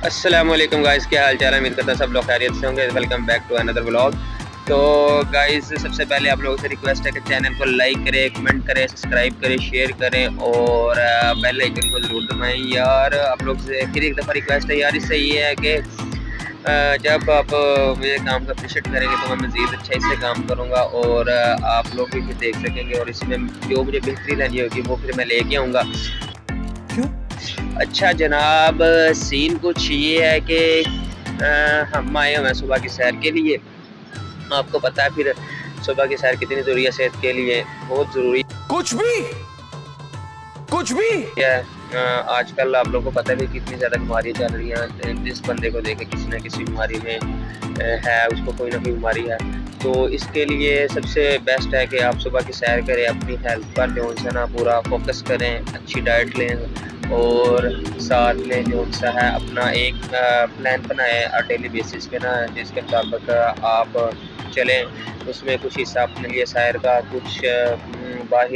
अस्सलामुअलैकुम गाइस, क्या हाल चाल है। उम्मीद करता सब लोग खैरियत से होंगे। Welcome back to another vlog. तो गाइस, सबसे पहले आप लोगों से रिक्वेस्ट है कि चैनल को लाइक करें, कमेंट करें, सब्सक्राइब करें, शेयर करें और बेल आइकन को ज़रूर दबाएं। यार आप लोग से फिर एक दफ़ा रिक्वेस्ट है यार, इससे ये है कि जब आप मेरे काम का अप्रिशिएट करेंगे तो मैं मज़ीद अच्छा इससे काम करूँगा और आप लोग भी फिर देख सकेंगे और इसमें जो मुझे बेहतरी लानी होगी वो फिर मैं लेके आऊँगा। क्यों? अच्छा जनाब, सीन कुछ ये है कि हम आए हुए हैं सुबह की सैर के लिए। आपको पता है फिर सुबह की सैर कितनी ज़रूरी है सेहत के लिए, बहुत ज़रूरी कुछ भी है। आजकल आप लोगों को पता है कितनी ज़्यादा बीमारियाँ चल रही हैं। जिस बंदे को देखे किसी न किसी बीमारी में है, उसको कोई ना कोई बीमारी है। तो इसके लिए सबसे बेस्ट है कि आप सुबह की सैर करें, अपनी हेल्थ पर जो है ना पूरा फोकस करें, अच्छी डाइट लें और साथ में जो सा है अपना एक प्लान बनाएं डेली बेसिस पे ना, जिसके मुताबिक आप चलें। उसमें कुछ हिस्सा अपने लिए सैर का, कुछ बाहर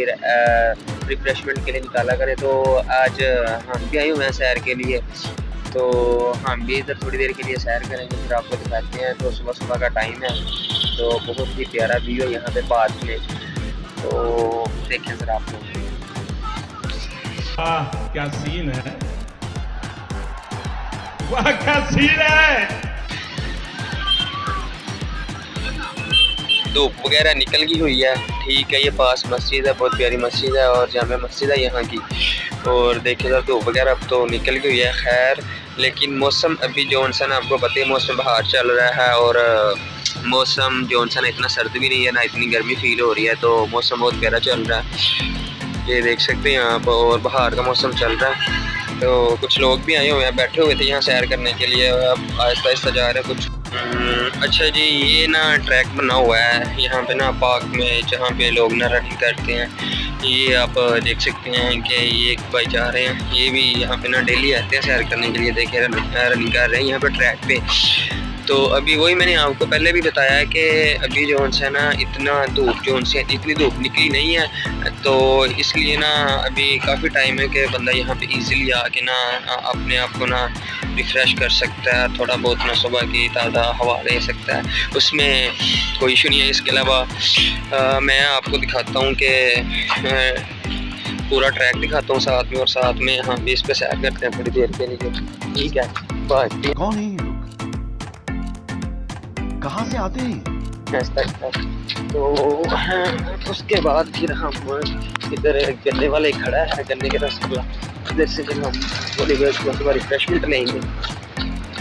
रिफ्रेशमेंट के लिए निकाला करें। तो आज हम भी आए हुए हैं सैर के लिए, तो हम भी इधर थोड़ी देर के लिए सैर करेंगे, फिर आपको दिखाते हैं। तो सुबह सुबह का टाइम है, तो बहुत ही प्यारा व्यू है यहाँ पे पार्क में, तो देखें ज़रा आप लोग। क्या सीन है, वाह क्या सीन है। धूप वगैरह निकल गई हुई है, ठीक है। ये पास मस्जिद है, बहुत प्यारी मस्जिद है और जामे मस्जिद है यहाँ की। और देखिए सर, धूप वगैरह अब तो निकल गई है खैर, लेकिन मौसम अभी जो सा ना, आपको पता है मौसम बाहर चल रहा है और मौसम जो सा ना इतना सर्द भी नहीं है ना इतनी गर्मी फील हो रही है, तो मौसम बहुत प्यारा चल रहा है। ये देख सकते हैं आप, और बाहर का मौसम चल रहा है। तो कुछ लोग भी आए हुए हैं, बैठे हुए थे यहाँ सैर करने के लिए, अब आहिस्ता आहिस्ता जा रहे हैं कुछ। अच्छा जी, ये ना ट्रैक बना हुआ है यहाँ पे ना पार्क में, जहाँ पे लोग ना रनिंग करते हैं। ये आप देख सकते हैं कि ये एक भाई जा रहे हैं, ये भी यहाँ पे ना डेली आते हैं सैर करने के लिए। देखिए रनिंग कर रहे हैं यहाँ पे ट्रैक पे। तो अभी वही मैंने आपको पहले भी बताया कि अभी जो है ना इतना धूप इतनी धूप निकली नहीं है, तो इसलिए ना अभी काफ़ी टाइम है कि बंदा यहाँ पे इजीली आके ना अपने आप को ना रिफ़्रेश कर सकता है, थोड़ा बहुत ना सुबह की ताज़ा हवा ले सकता है, उसमें कोई इशू नहीं है। इसके अलावा मैं आपको दिखाता हूँ कि पूरा ट्रैक दिखाता हूँ साथ में, और साथ में हम भी इस पे सैर करते हैं थोड़ी देर के लिए, ठीक है। बाकी कौन है ये लोग, कहाँ से आते हैं? तो उसके बाद फिर हम इधर गन्ने वाले खड़ा है, गन्ने के रस इधर से फिर हम थोड़ी देर थोड़ा रिफ्रेशमेंट लेंगे,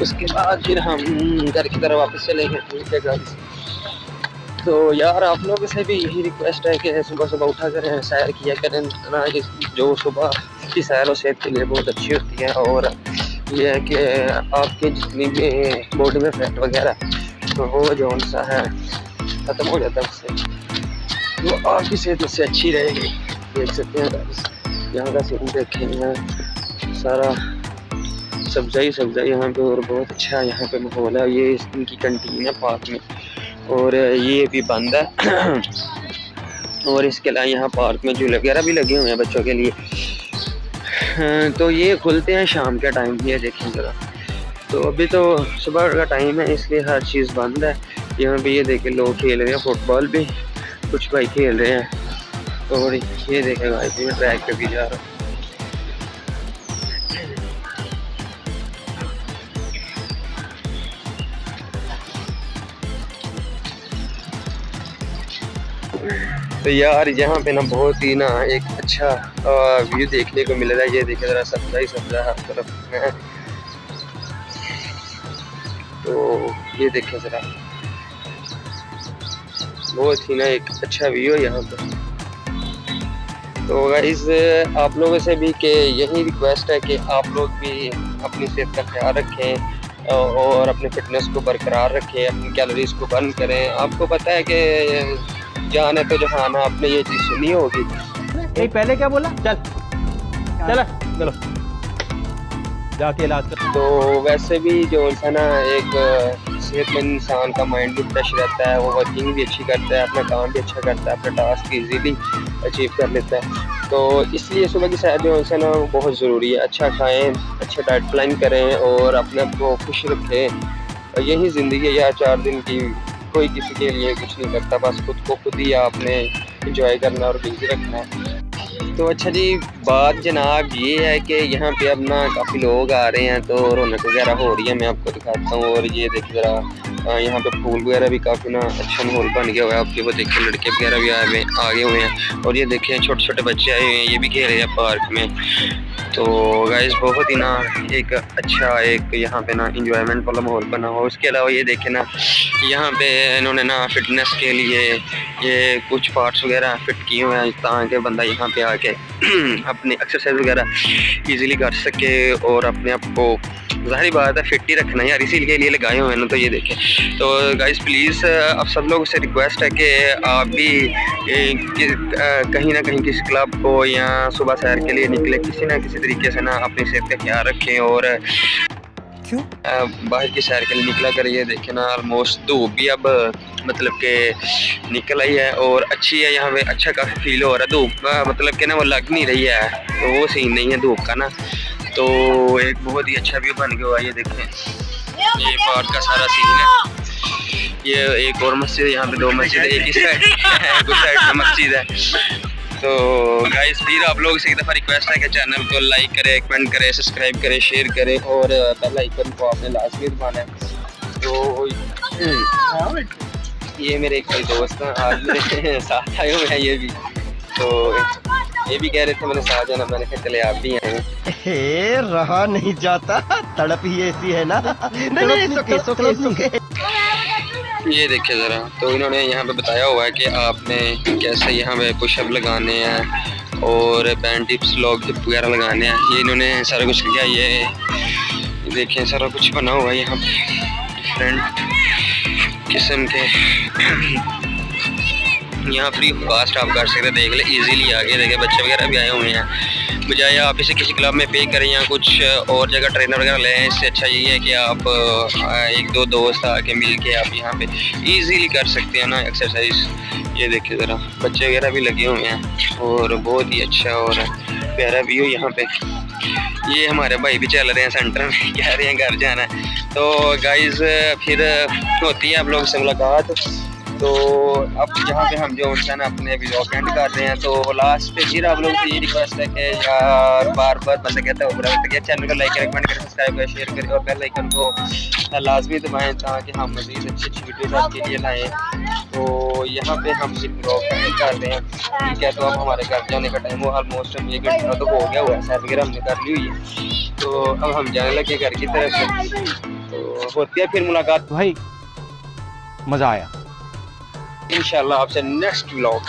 उसके बाद फिर हम घर की तरफ वापस चलेंगे, ठीक है गाइस। तो यार आप लोगों से भी यही रिक्वेस्ट है कि सुबह सुबह उठा करें, सैर किया करें ना, जो सुबह की सैर और सेहत के लिए बहुत अच्छी होती है। और ये है कि आपके जितनी भी बॉडी में फैट वगैरह तो वो जो सा है ख़त्म हो जाता है उससे, तो आपकी सेहत उससे अच्छी रहेगी। देख सकते हैं यहाँ का सीन, देखें यहाँ सारा सब्ज़ा ही सब्ज़ा यहाँ पे, और बहुत अच्छा यहाँ पे माहौल है। ये इनकी कैंटीन है पार्क में, और ये भी बंद है और इसके अलावा यहाँ पार्क में झूले वगैरह भी लगे हुए हैं बच्चों के लिए। तो ये खुलते हैं शाम के टाइम, ये देखें ज़रा। तो अभी तो सुबह का टाइम है, इसलिए हर चीज़ बंद है। यहाँ पे ये देखें लोग खेल रहे हैं फुटबॉल भी, कुछ भाई खेल रहे हैं। और ये देखें भाई, मैं ट्रैक पे भी जा रहा हूँ। तो यार यहाँ पे ना बहुत ही ना एक अच्छा व्यू देखने को मिल रहा है। ये देखें ज़रा, सब्ज़ा ही सब्ज़ा हर तरफ है। तो ये देखें ज़रा, बहुत ही ना एक अच्छा व्यू है यहाँ पर। तो गाइस आप लोगों से भी कि यही रिक्वेस्ट है कि आप लोग भी अपनी सेहत का ख्याल रखें और अपने फिटनेस को बरकरार रखें, अपनी कैलोरीज को बर्न करें। आपको पता है कि जान है तो जहान है, आपने ये चीज़ सुनी होगी। नहीं पहले क्या बोला, चल चलो जाके इलाज कर। तो वैसे भी जो है ना एक सेहतमंद इंसान का माइंड भी फ्रेश रहता है, वो वर्किंग भी अच्छी करता है, अपना काम भी अच्छा करता है, अपना टास्क इजीली अचीव कर लेता है। तो इसलिए सुबह की सैर जो है ना बहुत ज़रूरी है। अच्छा खाएं, अच्छा डाइट प्लान करें और अपने आप को खुश रखें। यही ज़िंदगी है यार, 4 दिन की। कोई किसी के लिए कुछ नहीं करता, बस खुद को खुद ही आपने इंजॉय करना और बिजी रखना है। तो अच्छा जी, बात जनाब ये है कि यहाँ पे अब ना काफ़ी लोग आ रहे हैं तो रौनक वगैरह हो रही है। मैं आपको दिखाता हूँ। और ये देखिए ज़रा, यहाँ पे फूल वगैरह भी काफ़ी ना अच्छा माहौल बन गया हुआ है। आपके वो देखिए लड़के वगैरह भी आगे हुए हैं। और ये देखिए छोटे छोटे बच्चे आए हुए हैं, ये भी खेल रहे हैं पार्क में। तो गाइस बहुत ही ना एक अच्छा एक यहाँ पे ना इंजॉयमेंट वाला माहौल बना हुआ। उसके अलावा ये देखें ना, यहाँ पे इन्होंने ना फिटनेस के लिए ये कुछ पार्ट्स वगैरह फिट किए हुए हैं ताकि बंदा यहाँ पे आके अपनी एक्सरसाइज वगैरह इजीली कर सके और अपने आप को, ज़ाहिर बात है, फिट ही रखना यार, इसीलिए लिए लगाए हुए हैं ना। तो ये देखें। तो गाइस प्लीज़ आप सब लोगों से रिक्वेस्ट है कि आप भी कहीं ना कहीं किसी क्लब को या सुबह सैर के लिए निकले, किसी ना किसी तरीके से ना अपनी सेहत का ख्याल रखें और क्यों बाहर की सैर के लिए निकला कर। ये देखें ना, ऑलमोस्ट धूप भी अब मतलब के निकल आई है और अच्छी है। यहाँ पे अच्छा काफ़ी फील हो रहा है। धूप मतलब कि ना वो लग नहीं रही है, तो वो सीन नहीं है धूप का ना। तो एक बहुत ही अच्छा व्यू बन गया हुआ है। ये देखें, ये पार्क का सारा सीन है। ये एक और मस्जिद है, यहाँ पे 2 मस्जिद है, एक ही साइड एक उस साइड में मस्जिद है। तो गाइस फिर आप लोगों से एक दफ़ा रिक्वेस्ट है कि चैनल को लाइक करें, कमेंट करें, सब्सक्राइब करें, शेयर करें और बेल आइकन को आपने लाजमी दबाना है। तो ये मेरे एक भाई दोस्त हैं, आज मेरे साथ आए हुए हैं ये भी। तो ये भी कह रहे थे मैंने साथ जाना, मैंने कहा चले आप भी आए। रहा नहीं जाता, तड़प ही ऐसी है ना। नहीं, ये देखिए ज़रा, तो इन्होंने यहाँ पे बताया हुआ है कि आपने कैसे यहाँ पे पुशअप लगाने हैं और बैंड टिप्स लॉग टिप वगैरह लगाने हैं। ये इन्होंने सारा कुछ किया। ये देखें सारा कुछ बना हुआ है यहाँ पे डिफरेंट किस्म के। यहाँ फ्री फास्ट आप कर सकते हैं, देख ले इजीली। आगे देखे बच्चे वगैरह भी आए हुए हैं। बजाय आप इसे किसी क्लब में पे करें या कुछ और जगह ट्रेनर वगैरह लें, इससे अच्छा यही है कि आप 1-2 दोस्त आके मिल के आप यहाँ पे इजीली कर सकते हैं ना एक्सरसाइज। ये देखिए ज़रा, बच्चे वगैरह भी लगे हुए हैं और बहुत ही अच्छा और प्यारा व्यू यहाँ पे। ये हमारे भाई भी चल रहे हैं सेंटर में, कह रहे हैं घर जाना है। तो गाइज फिर होती है आप लोगों से मुलाकात। तो अब यहाँ पे हम जो है ना अपने वीडियो एंड कर रहे हैं। तो लास्ट पे फिर आप लोगों से ये रिक्वेस्ट है कि यार बार बंदा कहता है चैनल को लाइक करें, कमेंट करें, सब्सक्राइब करें, शेयर करें और बेल आइकन को लाजमी दबाएं ताकि हम मज़ीद अच्छी वीडियोज़ आपके लिए लाएँ। तो यहाँ पे हम वीडियो एंड कर रहे हैं, ठीक है। तो अब हमारे घर जाने का टाइम हो, ऑलमोस्ट 1 घंटा तो हो गया हुआ है, सैर वगैरह हमने कर ली हुई है। तो अब हम जाने लगे घर की तरफ से। तो होती है फिर मुलाकात भाई, मजा आया। इंशाल्लाह आपसे नेक्स्ट व्लॉग।